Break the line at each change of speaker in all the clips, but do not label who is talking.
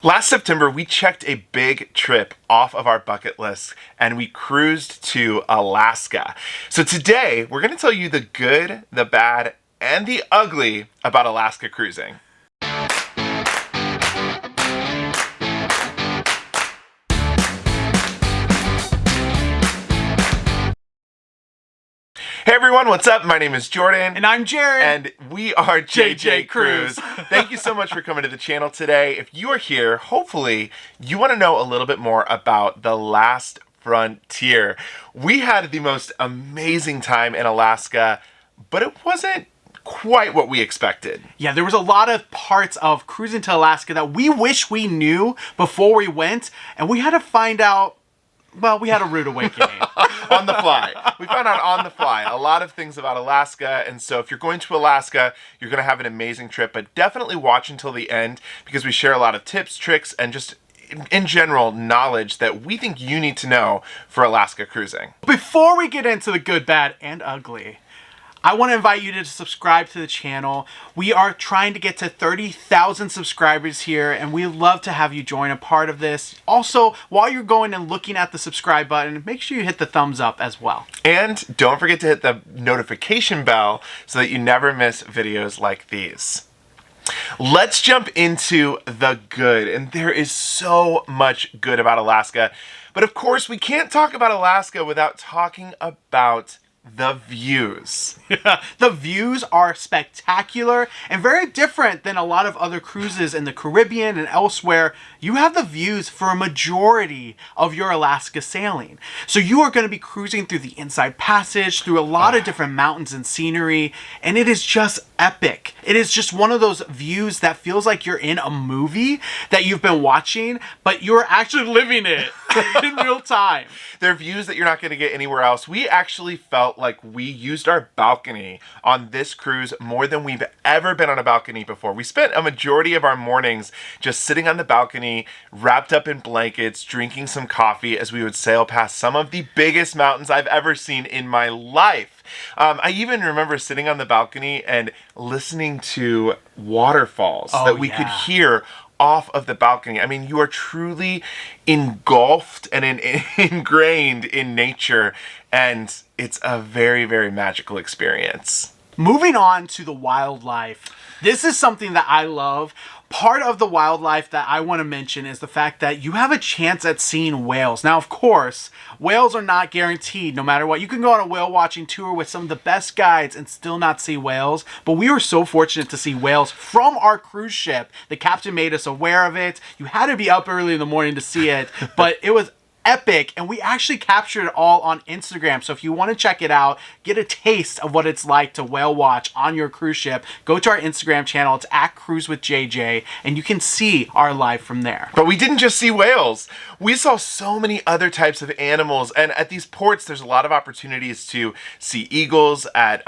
Last September, we checked a big trip off of our bucket list and we cruised to Alaska. So today, we're going to tell you the good, the bad, and the ugly about Alaska cruising. Hey everyone, what's up? My name is Jordan.
And I'm Jared.
And we are JJ
Cruise.
Thank you so much for coming to the channel today. If you are here, hopefully you want to know a little bit more about the last frontier. We had the most amazing time in Alaska, but it wasn't quite what we expected.
Yeah, there was a lot of parts of cruising to Alaska that we wish we knew before we went, and we had to find out. Well, we had a rude awakening.
On the fly. We found out on the fly a lot of things about Alaska, and so if you're going to Alaska, you're going to have an amazing trip, but definitely watch until the end because we share a lot of tips, tricks, and just in general knowledge that we think you need to know for Alaska cruising.
Before we get into the good, bad, and ugly, I want to invite you to subscribe to the channel. We are trying to get to 30,000 subscribers here, and we'd love to have you join a part of this. Also, while you're going and looking at the subscribe button, make sure you hit the thumbs up as well.
And don't forget to hit the notification bell so that you never miss videos like these. Let's jump into the good, and there is so much good about Alaska. But of course, we can't talk about Alaska without talking about the views.
The views are spectacular and very different than a lot of other cruises in the Caribbean and elsewhere. You have the views for a majority of your Alaska sailing. So you are going to be cruising through the Inside Passage, through a lot of different mountains and scenery, and it is just epic. It is just one of those views that feels like you're in a movie that you've been watching, but you're actually living it in real time.
They're views that you're not going to get anywhere else. We actually felt like we used our balcony on this cruise more than we've ever been on a balcony before. We spent a majority of our mornings just sitting on the balcony, wrapped up in blankets, drinking some coffee as we would sail past some of the biggest mountains I've ever seen in my life. I even remember sitting on the balcony and listening to waterfalls that we could hear off of the balcony. I mean, you are truly engulfed and ingrained in nature, and it's a very, very magical experience.
Moving on to the wildlife. This is something that I love. Part of the wildlife that I want to mention is the fact that you have a chance at seeing whales. Now, of course, whales are not guaranteed no matter what. You can go on a whale watching tour with some of the best guides and still not see whales. But we were so fortunate to see whales from our cruise ship. The captain made us aware of it. You had to be up early in the morning to see it, but it was epic, and we actually captured it all on Instagram. So if you want to check it out, get a taste of what it's like to whale watch on your cruise ship, go to our Instagram channel. It's @CruiseWithJJ, and you can see our live from there.
But we didn't just see whales. We saw so many other types of animals, and at these ports, there's a lot of opportunities to see eagles at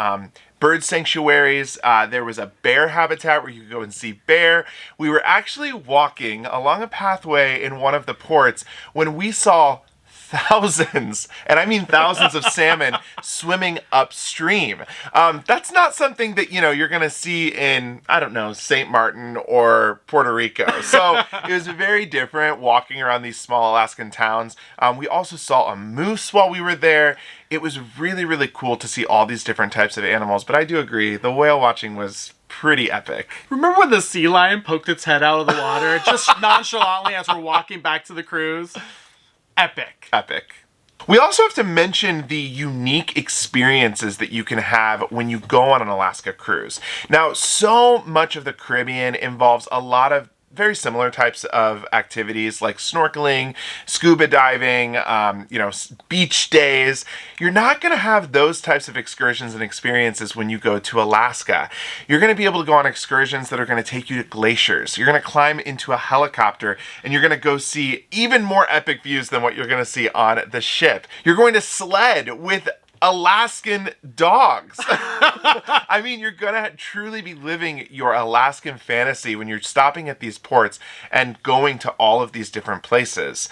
bird sanctuaries. There was a bear habitat where you could go and see bear. We were actually walking along a pathway in one of the ports when we saw thousands, and I mean thousands of salmon swimming upstream. That's not something that, you're going to see in, I don't know, St. Martin or Puerto Rico. So it was very different walking around these small Alaskan towns. We also saw a moose while we were there. It was really, really cool to see all these different types of animals, but I do agree, the whale watching was pretty epic.
Remember when the sea lion poked its head out of the water just nonchalantly as we're walking back to the cruise? Epic.
Epic. We also have to mention the unique experiences that you can have when you go on an Alaska cruise. Now, so much of the Caribbean involves a lot of very similar types of activities like snorkeling, scuba diving, beach days. You're not going to have those types of excursions and experiences when you go to Alaska. You're going to be able to go on excursions that are going to take you to glaciers. You're going to climb into a helicopter and you're going to go see even more epic views than what you're going to see on the ship. You're going to sled with Alaskan dogs. I mean, you're gonna truly be living your Alaskan fantasy when you're stopping at these ports and going to all of these different places.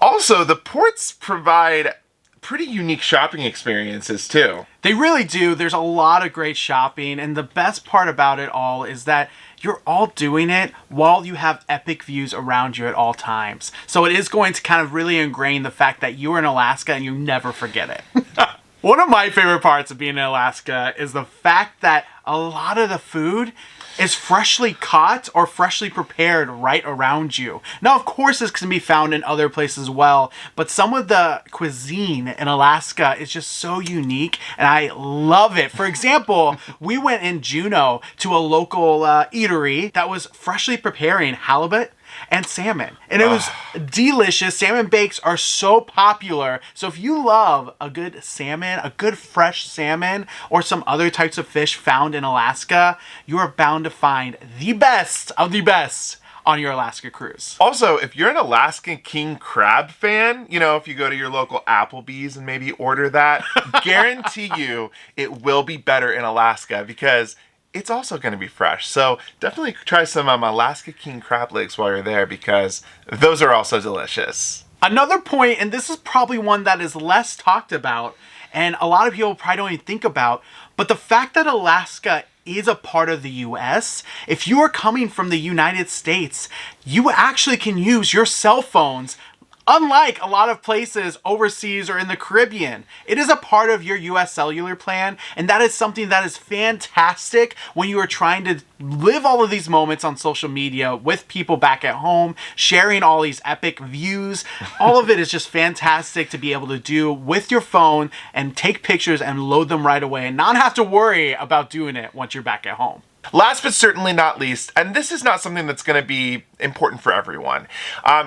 Also, the ports provide pretty unique shopping experiences too.
They really do. There's a lot of great shopping, and the best part about it all is that you're all doing it while you have epic views around you at all times. So it is going to kind of really ingrain the fact that you're in Alaska and you never forget it. One of my favorite parts of being in Alaska is the fact that a lot of the food is freshly caught or freshly prepared right around you. Now, of course, this can be found in other places as well, but some of the cuisine in Alaska is just so unique, and I love it. For example, we went in Juneau to a local eatery that was freshly preparing halibut and salmon, and it was delicious. Salmon bakes are so popular, so if you love a good salmon, a good fresh salmon, or some other types of fish found in Alaska, you are bound to find the best of the best on your Alaska cruise.
Also, if you're an Alaskan king crab fan, if you go to your local Applebee's and maybe order that, guarantee you it will be better in Alaska because it's also going to be fresh. So definitely try some Alaska king crab legs while you're there because those are also delicious.
Another point, and this is probably one that is less talked about, and a lot of people probably don't even think about, but the fact that Alaska is a part of the US, if you are coming from the United States, you actually can use your cell phones. Unlike a lot of places overseas or in the Caribbean, it is a part of your US cellular plan, and that is something that is fantastic when you are trying to live all of these moments on social media with people back at home, sharing all these epic views. All of it is just fantastic to be able to do with your phone and take pictures and load them right away and not have to worry about doing it once you're back at home.
Last but certainly not least, and this is not something that's going to be important for everyone.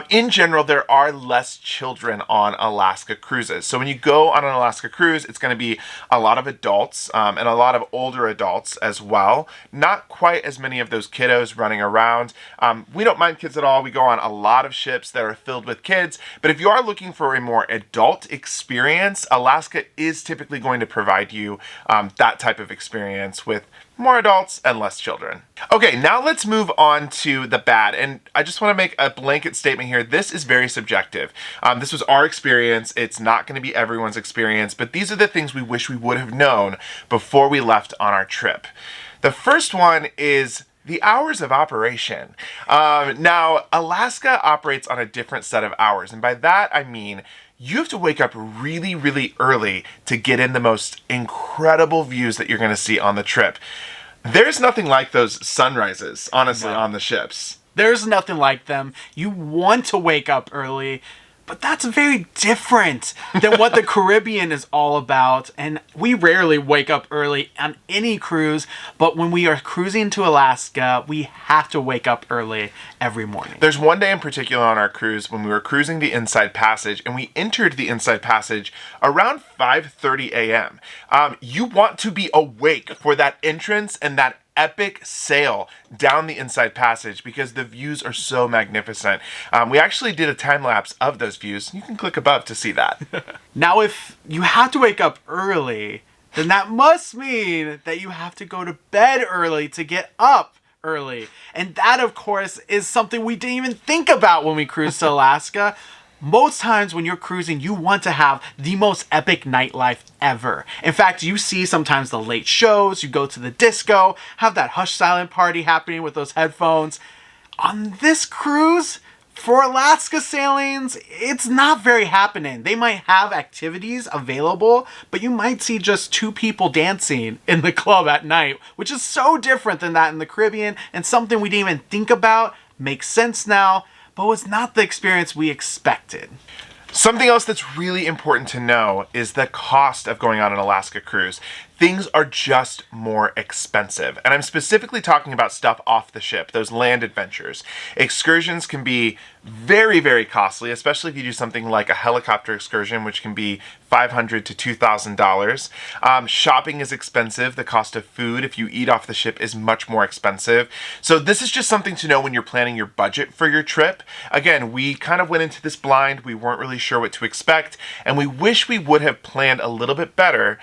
In general, there are less children on Alaska cruises. So when you go on an Alaska cruise, it's going to be a lot of adults and a lot of older adults as well. Not quite as many of those kiddos running around. We don't mind kids at all. We go on a lot of ships that are filled with kids. But if you are looking for a more adult experience, Alaska is typically going to provide you that type of experience with more adults and less children. Okay, now let's move on to the bad. And I just want to make a blanket statement here. This is very subjective. This was our experience. It's not going to be everyone's experience, but these are the things we wish we would have known before we left on our trip. The first one is the hours of operation. Now, Alaska operates on a different set of hours, and by that I mean you have to wake up really, really early to get in the most incredible views that you're going to see on the trip. There's nothing like those sunrises, honestly, on the ships.
There's nothing like them. You want to wake up early, but that's very different than what the Caribbean is all about. And we rarely wake up early on any cruise, but when we are cruising to Alaska, we have to wake up early every morning.
There's one day in particular on our cruise when we were cruising the Inside Passage, and we entered the Inside Passage around 5:30 a.m. You want to be awake for that entrance and that epic sail down the Inside Passage because the views are so magnificent. We actually did a time lapse of those views. You can click above to see that.
Now, if you have to wake up early, then that must mean that you have to go to bed early to get up early. And that, of course, is something we didn't even think about when we cruised to Alaska. Most times when you're cruising, you want to have the most epic nightlife ever. In fact, you see sometimes the late shows, you go to the disco, have that hush silent party happening with those headphones. On this cruise, for Alaska sailings, it's not very happening. They might have activities available, but you might see just 2 people dancing in the club at night, which is so different than that in the Caribbean and something we didn't even think about. Makes sense now, but was not the experience we expected.
Something else that's really important to know is the cost of going on an Alaska cruise. Things are just more expensive. And I'm specifically talking about stuff off the ship, those land adventures. Excursions can be very, very costly, especially if you do something like a helicopter excursion, which can be $500 to $2,000. Shopping is expensive. The cost of food, if you eat off the ship, is much more expensive. So this is just something to know when you're planning your budget for your trip. Again, we kind of went into this blind. We weren't really sure what to expect, and we wish we would have planned a little bit better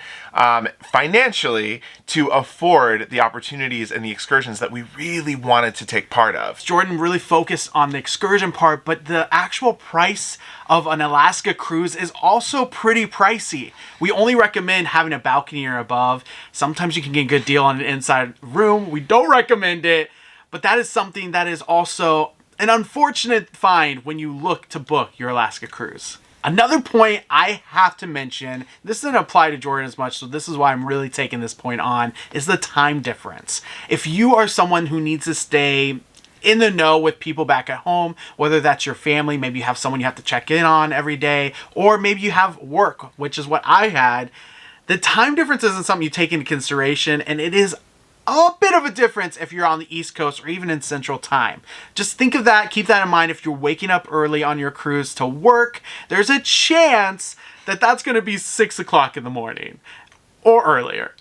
financially to afford the opportunities and the excursions that we really wanted to take part of.
Jordan really focused on the excursion part, but the actual price of an Alaska cruise is also pretty pricey. We only recommend having a balcony or above. Sometimes you can get a good deal on an inside room. We don't recommend it, but that is something that is also an unfortunate find when you look to book your Alaska cruise. Another point I have to mention, this doesn't apply to Jordan as much, so this is why I'm really taking this point on, is the time difference. If you are someone who needs to stay in the know with people back at home, whether that's your family, maybe you have someone you have to check in on every day, or maybe you have work, which is what I had, the time difference isn't something you take into consideration, and it is a bit of a difference if you're on the East Coast or even in Central Time. Just think of that, keep that in mind. If you're waking up early on your cruise to work, there's a chance that that's going to be 6 o'clock in the morning or earlier.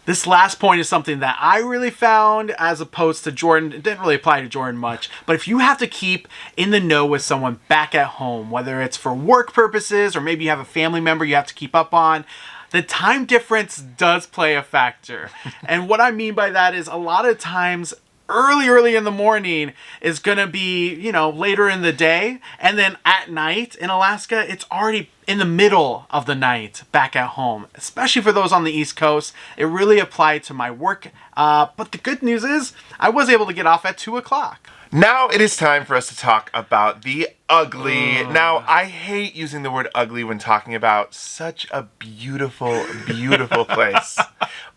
This last point is something that I really found as opposed to Jordan. It didn't really apply to Jordan much, but if you have to keep in the know with someone back at home, whether it's for work purposes or maybe you have a family member you have to keep up on, the time difference does play a factor. And what I mean by that is a lot of times early in the morning is going to be, later in the day. And then at night in Alaska, it's already in the middle of the night back at home, especially for those on the East Coast. It really applied to my work. But the good news is I was able to get off at 2 o'clock.
Now it is time for us to talk about the ugly. Now, I hate using the word ugly when talking about such a beautiful, beautiful place.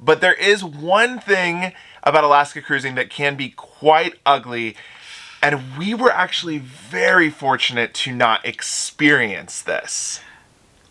But there is one thing about Alaska cruising that can be quite ugly, and we were actually very fortunate to not experience this.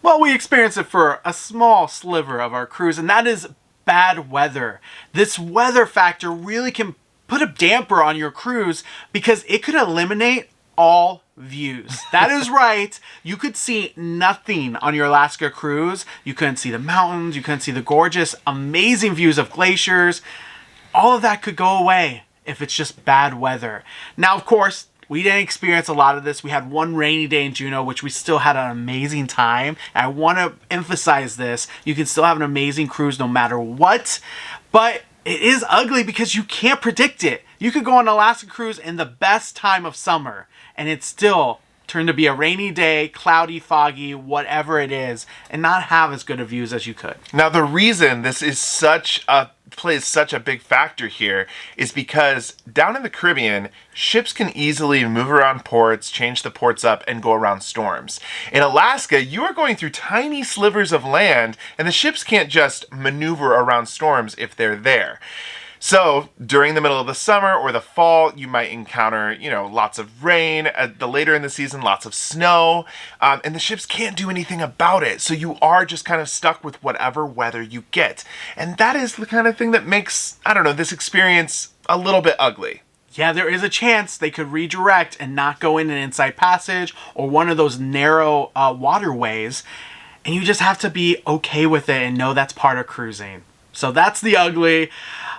Well, we experienced it for a small sliver of our cruise, and that is bad weather. This weather factor really can put a damper on your cruise because it could eliminate all views. That is right. You could see nothing on your Alaska cruise. You couldn't see the mountains. You couldn't see the gorgeous, amazing views of glaciers. All of that could go away if it's just bad weather. Now, of course, we didn't experience a lot of this. We had one rainy day in Juneau, which we still had an amazing time. And I want to emphasize this. You can still have an amazing cruise no matter what. But it is ugly because you can't predict it. You could go on an Alaska cruise in the best time of summer, and it still turned to be a rainy day, cloudy, foggy, whatever it is, and not have as good of views as you could.
Now, the reason this is plays such a big factor here is because down in the Caribbean, ships can easily move around ports, change the ports up, and go around storms. In Alaska, you are going through tiny slivers of land, and the ships can't just maneuver around storms if they're there. So during the middle of the summer or the fall, you might encounter, lots of rain. The later in the season, lots of snow, and the ships can't do anything about it. So you are just kind of stuck with whatever weather you get. And that is the kind of thing that makes, this experience a little bit ugly.
Yeah, there is a chance they could redirect and not go in an inside passage or one of those narrow waterways. And you just have to be okay with it and know that's part of cruising. So that's the ugly.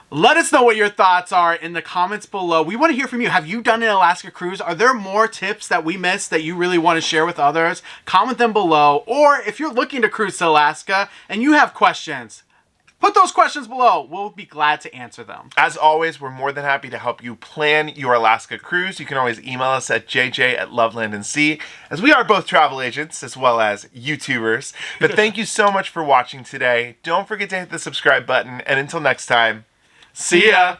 Let us know what your thoughts are in the comments below. We want to hear from you. Have you done an Alaska cruise? Are there more tips that we missed that you really want to share with others? Comment them below. Or if you're looking to cruise to Alaska and you have questions, put those questions below. We'll be glad to answer them.
As always, we're more than happy to help you plan your Alaska cruise. You can always email us at jj@lovelandandSea, as we are both travel agents as well as YouTubers. But thank you so much for watching today. Don't forget to hit the subscribe button. And until next time, see ya!